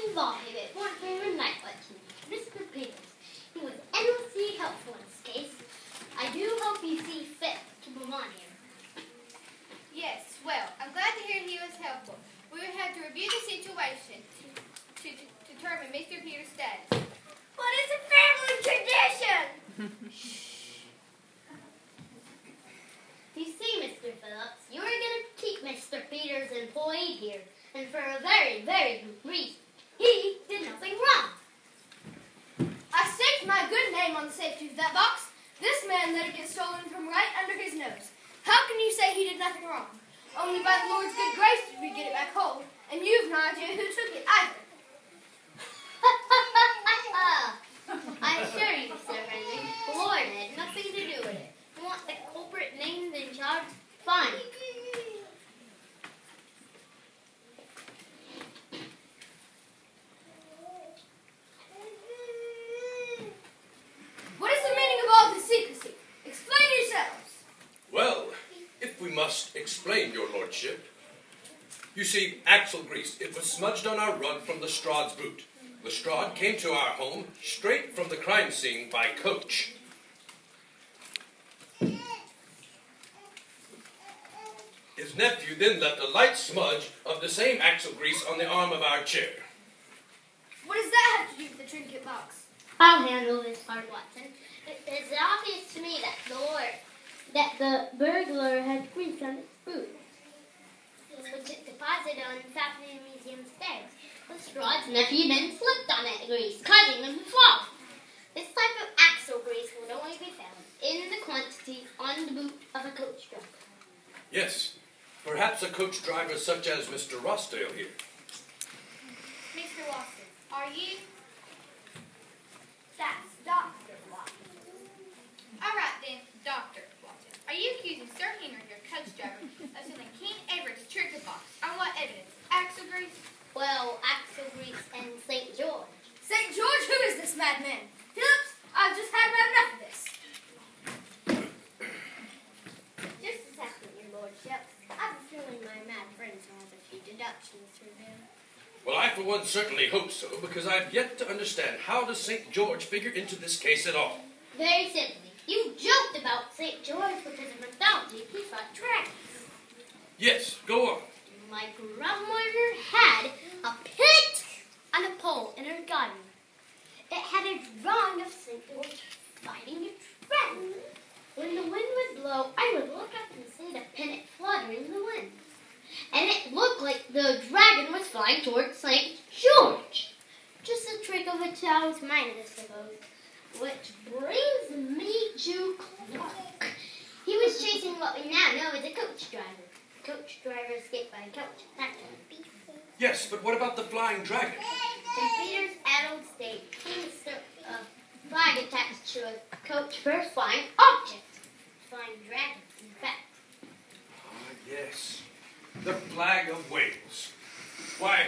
involved one favorite night lesson, Mr. Peters. He was endlessly helpful in this case. I do hope you see fit to move on here. Yes, well, I'm glad to hear he was helpful. We will have to review the situation to determine Mr. Peters' status. But it's a family tradition! You see, Mr. Phillips, you're going to keep Mr. Peters employed here, and for a very, very good reason. He did nothing wrong. I staked my good name on the safety of that box. This man let it get stolen from right under his nose. How can you say he did nothing wrong? Only by the Lord's good grace did we get it back whole, and you've no idea who took it either. I assure you, Sir Henry, the Lord had nothing to do with it. You want the culprit named in charge? Fine. What is the meaning of all this secrecy? Explain yourselves. Well, if we must explain, your lordship. You see, axle grease, it was smudged on our rug from Lestrade's boot. Lestrade came to our home straight from the crime scene by coach. His nephew then left a light smudge of the same axle grease on the arm of our chair. What does that have to do with the trinket box? I'll handle this part, Watson. It's obvious to me that the burglar had grease on his boot, which it deposited on the Fascinating Museum stairs. Lestrade's nephew then slipped on that grease, causing him to fall. This type of axle grease would only be found in the quantity on the boot of a coach driver. Yes, perhaps a coach driver such as Mr. Rossdale here. Mr. Watson, are you? That's Dr. Watson. All right then, Dr. Watson. Are you accusing Sir Henry, your coach driver, of stealing King Everett's trinket box? On what evidence? Axle grease? Well, axle grease and St. George. St. George, who is this madman? Phillips, I've just had about enough of this. Just a second, your lordship. I have a feeling my mad friends will have a few deductions through them. Well, I for one certainly hope so, because I've yet to understand how does St. George figure into this case at all. Very simply. You joked about St. George because of mythology. He fought dragons. Yes, go on. My grandmother had a pit and a pole in her garden. It had a drawing of St. George fighting a dragon. When the wind would blow, I would look up and see the pennant fluttering in the wind. And it looked like the dragon was flying towards St. George. Just a trick of a child's mind, I suppose. Which brings me to Clark. He was chasing what we now know as a coach driver. Coach driver escaped by a coach. That kind of beef. Yes, but what about the flying dragon? In Peter's adult state, King's flag attached to a coach for a flying object. Flying dragon, in fact. Ah, yes. The flag of Wales. Why,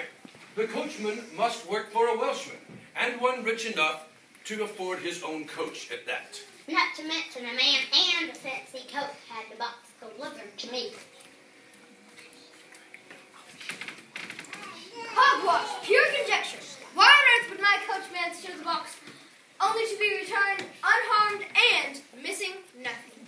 the coachman must work for a Welshman, and one rich enough to afford his own coach at that. Not to mention a man and a fancy coat had the box delivered to me. Hogwash, pure conjecture. Why on earth would my coachman steal the box only to be returned unharmed and missing nothing?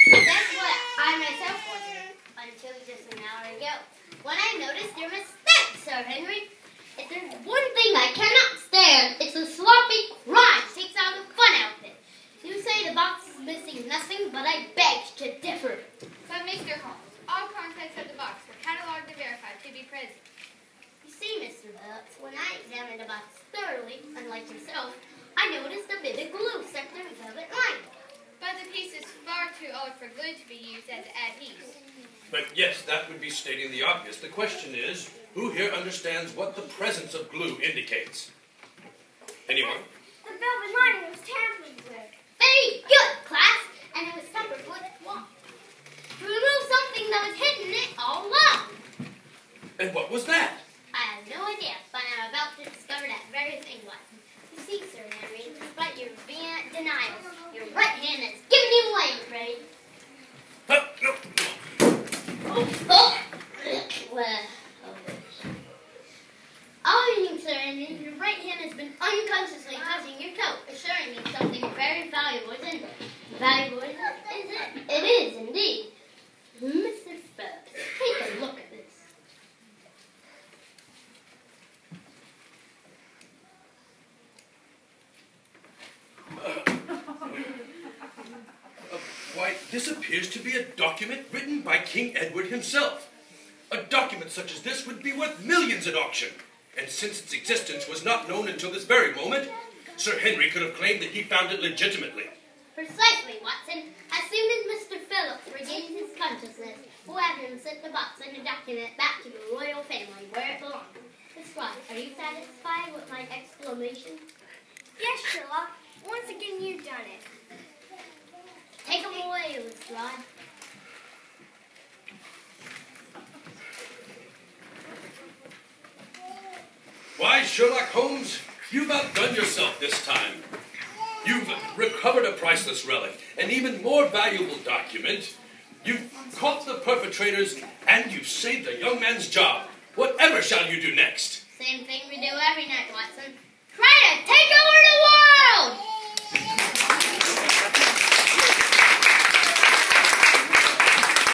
That's what I myself wondered until just an hour ago, when I noticed your mistake, Sir Henry. If there's one thing I cannot stand, it's a sloppy crime takes out the fun out of it. You say the box is missing nothing, but I beg to differ. So, Mr. Holmes, all contents of the box were catalogued and verified to be present. You see, Mr. Phillips, when I examined the box thoroughly, unlike yourself, I noticed a bit of glue stuck to the velvet lining. But the piece is far too old for glue to be used as adhesive. But yes, that would be stating the obvious. The question is, who here understands what the presence of glue indicates? Anyone? The velvet lining was tampered with. Very good, class, and it was covered with water. To remove something that was hidden it all along. And what was that? I have no idea, but I'm about to discover that very thing, Watson. You see, Sir Henry, despite your vehement denials, your right hand has given you away, I'm afraid. No. All evening, sir, and your right hand has been unconsciously touching your coat, assuring me something very valuable is in it. Valuable is it? It is, indeed. Mr. Phillips, take a look at this. Why, this appears to be a document written by King Edward himself. A document such as this would be worth millions at auction. And since its existence was not known until this very moment, Sir Henry could have claimed that he found it legitimately. Precisely, Watson. As soon as Mr. Phillips regains his consciousness, we'll have him send the box and the document back to the royal family where it belongs. Miss Ross, are you satisfied with my explanation? Yes, Sherlock. Once again, you've done it. Take him away, Lestrade. Why, Sherlock Holmes, you've outdone yourself this time. You've recovered a priceless relic, an even more valuable document. You've caught the perpetrators, and you've saved a young man's job. Whatever shall you do next? Same thing we do every night, Watson.